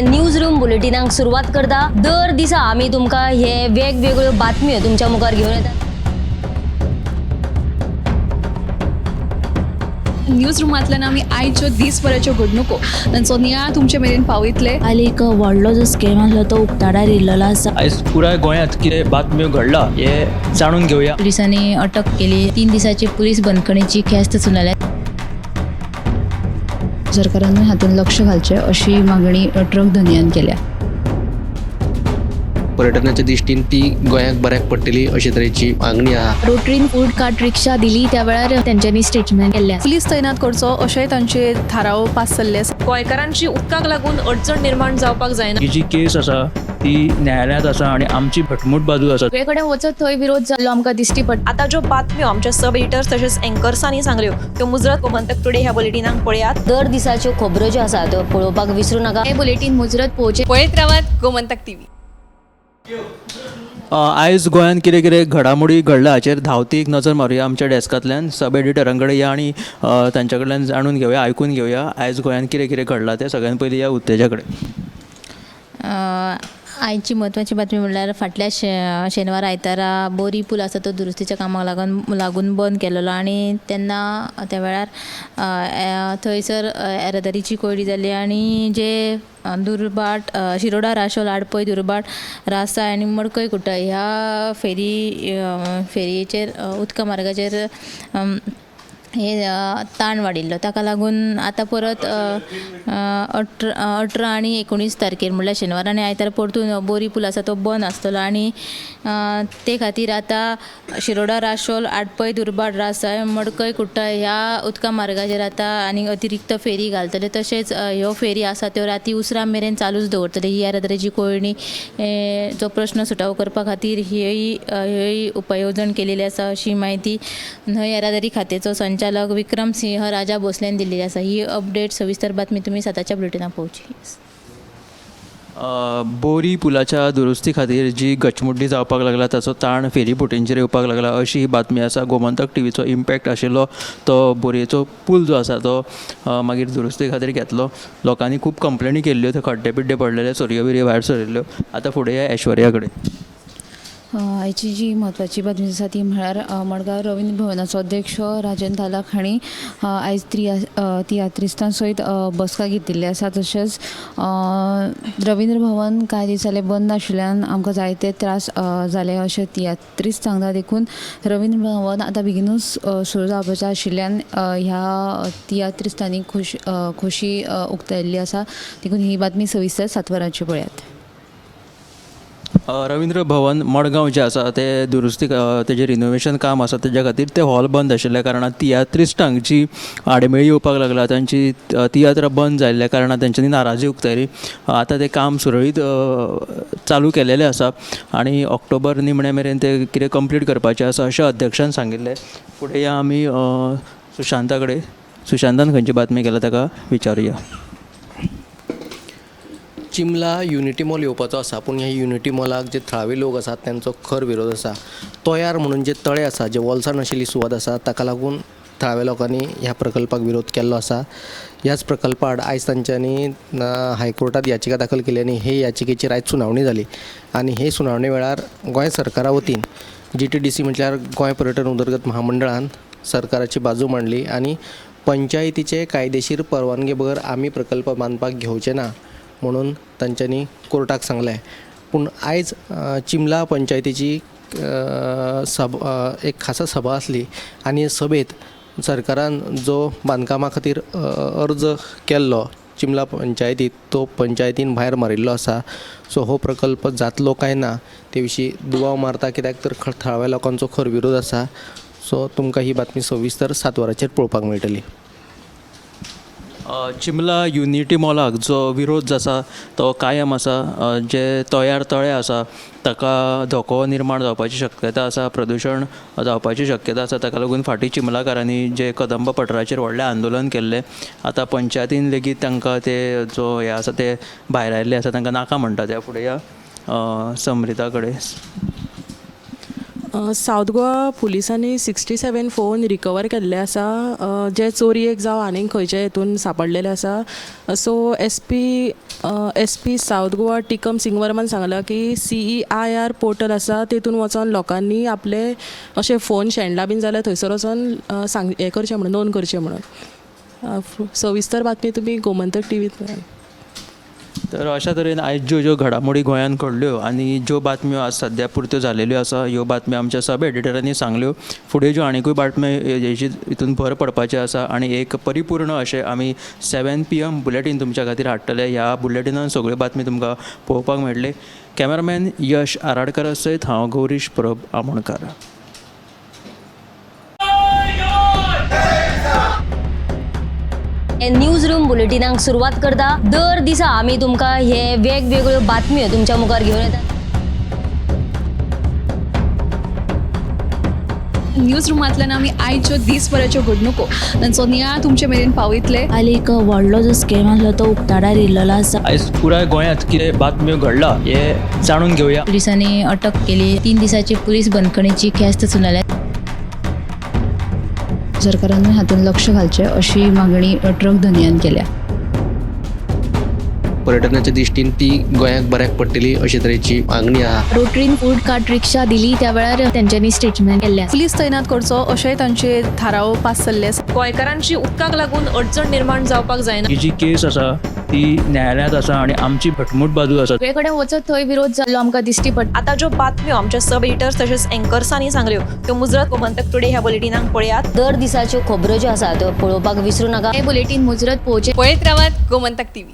News room बुलेटिनाक सुरुवात करता। दर दिसा आम्ही तुमका हे वेगवेगळ्यो बातम्यो तुमच्या मुखार घेऊन येतात। न्यूज रुमांतल्यान आमी आयच्यो दिसभराच्यो घडणुको तांचो नियाळ तुमचे मेरेन पावयतले। आली एक व्हडलो जो स्कॅम आसलो तो उक्ताडार येयल्लो आसा। आयज पुराय गोंयांत कितें बातम्यो घडला हे जाणून घेवया। पुलिसांनी अटक केली। 3 दिसाची पुलीस बंदखणीची ख्यास्त सुनायल्या। सरकारान हातूंत लक्ष घालचें अशी मागणी ट्रक धन्यान केल्या। पर्यटनाच्या दृश्टीन ती गोंयाक बऱ्याक पडटली अशे तरेची मागणी आहा। रोटरीन फूड कार्ट रिक्षा दिली त्या वेळार त्यांच्यानी स्टेटमेंट केल्लें। पुलीस तैनात करचो अशेंय तांचे थाराव पास जाल्ले आसा। गोंयकारांची उदकाक लागून अडचण निर्माण जावपाक जायना। ही जी केस आसा ती न्यायालयांत आसा आनी आमची भटमूट बाजू आसा। सगळे कडेन वचत थंय विरोध जाल्लो आमकां दिश्टी पडटा। आता ज्यो बातम्यो आमच्या सब एडिटर्स तशेंच अँकर्सांनी सांगल्यो त्यो मुजरत गोमंतक टुडे ह्या बुलेटिनाक पळयात। दर दिसाच्यो खबरो ज्यो आसा त्यो पळोवपाक विसरू नका। हे बुलेटिन मुजरत पळोवचें। पळयत रावात गोमंतक टीव्ही। आयज गोंयांत कितें कितें घडामोडी घडला हाचेर धांवती एक नजर मारुया आमच्या डेस्कांतल्यान। सब एडिटरां कडेन या आनी तांच्या कडल्यान जाणून घेवया, आयकून घेवया आयज गोंयांत कितें कितें घडलां तें। सगळ्यान पयलीं या उत्तेजा कडेन। आयची म्हत्वाची बातमी म्हणल्यार फाटल्या शेनवार आयतारा बोरी पूल आसा तो दुरुस्तीच्या कामाक लागून बंद केल्लो आनी तेन्ना त्या वेळार थंयसर येरादारीची कोयडी जाली आनी जे दुर्बाट शिरोडा राशोल आडपय दुर्बाट रासाय आनी मडकय कुट्टाय ह्या फेरयेचेर उदका मार्गाचेर हे ताण वाडिल्लो। ताका लागून आतां परत 18 आनी 19 तारखेर म्हणल्यार शेनवार आनी आयतार परतून बोरी पूल आसा तो बंद आसतलो आनी ते खातीर आतां शिरोडा राशोल आडपय दुर्बाट रासाय मडकय कुट्टाय ह्या उदका मार्गाचेर आतां आनी अतिरिक्त फेरी घालतले। तशेंच ह्यो फेरी आसा त्यो राती उसरां मेरेन चालूच दवरतले। ही येरादारीची कोयणी जो प्रश्न सुटावो करपा खातीर ह्योय उपाययोजन केलेली आसा अशी माहिती न्हंय येरादारी खात्याचो संचालक विक्रम सिंह राजा भोसलेन दिल्ली आसा। ही अपडेट सविस्तर बातमी तुमी सदांच्या बुलेटिनाक पळोवची। बोरी पुलाच्या दुरुस्ती खातीर जी गचमुड्डी जावपाक लागला ताचो ताण फेरी बोटींचेर येवपाक लागला अशी ही बातमी आसा। गोमंतक टीव्हीचो इम्पॅक्ट आशिल्लो तो बोरयेचो पूल जो आसा तो मागीर दुरुस्ती खातीर घेतलो। लोकांनी खूब कंप्लेनी केल्ल्यो, थंय खड्डे बिड्डे पडलेले, सोरयो बिरयो भायर सरिल्ल्यो। आतां फुडें या ऐश्वर्या कडेन। आयची जी म्हत्वाची बातमी आसा ती म्हळ्यार मडगांव रवींद्र भवनाचो अध्यक्ष राजन तालाक हांणी आयज तियात्रिस्तां सयत बसका घेतिल्ली आसा। तशेंच रवींद्र भवन कांय दीस जाले बंद आशिल्ल्यान आमकां जायते त्रास जाले अशें तियात्रिस्त सांगता। देखून रवींद्र भवन आतां बेगीनूच सुरू जावपाचें आशिल्ल्यान ह्या तियात्रिस्तांनी खोशी उक्तायल्ली आसा। देखून ही बातमी सविस्तर 7 वरांची पळयात। रवींद्र भवन मडगांव जें आसा ते दुरुस्ती तेजें रिनोवेशन काम आसा तेज्या खातीर ते हॉल बंद आशिल्ल्या कारणान तियात्रिस्टांक जी आडमेळी येवपाक लागला, तांची तियात्र बंद जाल्ल्या कारणान तांच्यांनी नाराजी उक्तायली। आतां तें काम सुरळीत चालू केलेलें आसा आनी ऑक्टोबर निमणे मेरेन ते कितें कंप्लीट करपाचें आसा अशें अध्यक्षान सांगिल्लें। फुडें या आमी सुशांता कडेन। सुशांतान खंयची बातमी केल्या ताका विचारुया। चिमला युनिटी मॉल येवपाचो आसा, पूण ह्या युनिटी मॉलाक जे थळावे लोक आसात त्यांचो खर विरोध आसा। तोयार म्हणून जे तळे आसा, जे वॉल्सान आशिल्ली सुवात आसा ताका लागून थळाव्या लोकांनी ह्या प्रकल्पाक विरोध केल्लो आसा। ह्याच प्रकल्पा आड आयज तांच्यांनी हायकोर्टात याचिका दाखल केली आनी हे याचिकेचेर आयज सुनावणी जाली आनी हे सुनावणे वेळार गोंय सरकारा वतीन GTDC म्हटल्यार गोंय पर्यटन उदरगत महामंडळान सरकाराची बाजू मांडली आनी पंचायतीचे कायदेशीर परवानगी बगर आमी प्रकल्प बांदपाक घेवचे ना म्हणून तांच्यांनी कोर्टाक सांगलें। पूण आयज चिमला पंचायतीची एक खासा सभा आसली आनी सभेत सरकारान जो बांदकामा खातीर अर्ज केल्लो चिमला पंचायतीत तो पंचायतीन भायर मारिल्लो आसा। सो हो प्रकल्प जातलो काय ना ते विशीं दुबाव मारता, कित्याक तर थळाव्या लोकांचो खर विरोध आसा। सो तुमकां ही बातमी सविस्तर 7 वरांचेर पळोवपाक मेळटली। चिमला युनिटी मॉलाक जो विरोध आसा तो कायम आसा। जे तयार तळे आसा ताका धोको निर्माण जावपाची शक्यता आसा, प्रदूशण जावपाची शक्यता आसा। ताका लागून फाटीं चिमलाकारांनी जे कदंब पठाराचेर व्हडलें आंदोलन केल्लें, आतां पंचायतीन लेगीत तांकां ते जो हे आसा ते भायर आयिल्ले आसा तांकां नाका म्हणटा। त्या फुडें या समरिता कडेन। सावथ गोवा पुलिसांनी 67 फोन रिकवर केल्ले आसा जे चोरयेक जावं आनीक खंयचे हितून सापडलेले आसा. So S P South Goa Tikam Singh वर्मान सांगलां की CEIR पोर्टल आसा तेतून वचोन लोकांनी आपले अशे फोन शेणला बीन जाल्यार थंयसर वचोन हें करचें म्हणून नोंद करचें म्हणून. सविस्तर बातमी तुमी गोमंतक टीव्हीत मेळ्ळा. तर अशा तरेन आयज ज्यो घडामोडी गोंयांत घडल्यो आनी ज्यो बातम्यो आज सद्या पुरत्यो जालेल्यो आसा ह्यो बातम्यो आमच्या सब एडिटरांनी सांगल्यो. फुडें ज्यो आनीकूय बातम्यो हेची हितून भर पडपाचें आसा आनी एक परिपूर्ण अशें आमी 7 PM बुलेटीन तुमच्या खातीर हाडटले. ह्या बुलेटिनान सगळ्यो बातमी तुमकां पळोवपाक मेळटले. कॅमेरामॅन यश आराडकर सयत हांव गौरीश प्रभ आमोणकार. न्यूज रूम बुलेटिनाक सुरवात करता. दर दिसा आमी तुमकां हे वेगवेगळ्यो बातम्यो तुमच्या मुखार घेवन येतात. न्यूज रुमांतल्यान आमी आयच्यो दिसभराच्यो घडणुको तांचो नियाळ तुमचे मेरेन पावयतले. आली एक व्हडलो जो स्कॅम आसलो तो उक्ताडार येयल्लो आसा. आयज पुराय गोंयांत कितें बातम्यो घडला हे जाणून घेवया. पुलिसांनी अटक केली. 3 दिसाची पुलीस बंदखणीची ख्यास्त सुनायल्या. सरकारान हातूंत लक्ष घालचें अशी मागणी ट्रक धनियान केल्या. पर्यटनाच्या दिश्टीन ती गोंयाक बऱ्याक पडटली अशे तरेची मागणी आहा. रोटरीन फूड कार्ट रिक्षा दिली त्या वेळार तेंच्यांनी स्टेटमेंट केल्लें. पुलीस तैनात करचो अशेंय तांचे थाराव पास जाल्ले आसा. गोंयकारांची उदकाक लागून अडचण निर्माण जावपाक जायना. ही जी केस आसा ती न्यायालयांत आसा आनी आमची भटमूट बाजू आसा. सगळे कडेन वचत थंय विरोध जाल्लो आमकां दिश्टी पडटा. आता ज्यो बातम्यो आमच्या सब एडिटर्स तशेंच एंकर्सांनी सांगल्यो त्यो मुजरत गोमंतक टुडे ह्या बुलेटिनाक पळयात. दर दिसाच्यो खबरो ज्यो आसा त्यो पळोवपाक विसरूं नाका. हे बुलेटीन मुजरत पळोवचें. पळयत रावात गोमंतक टीव्ही.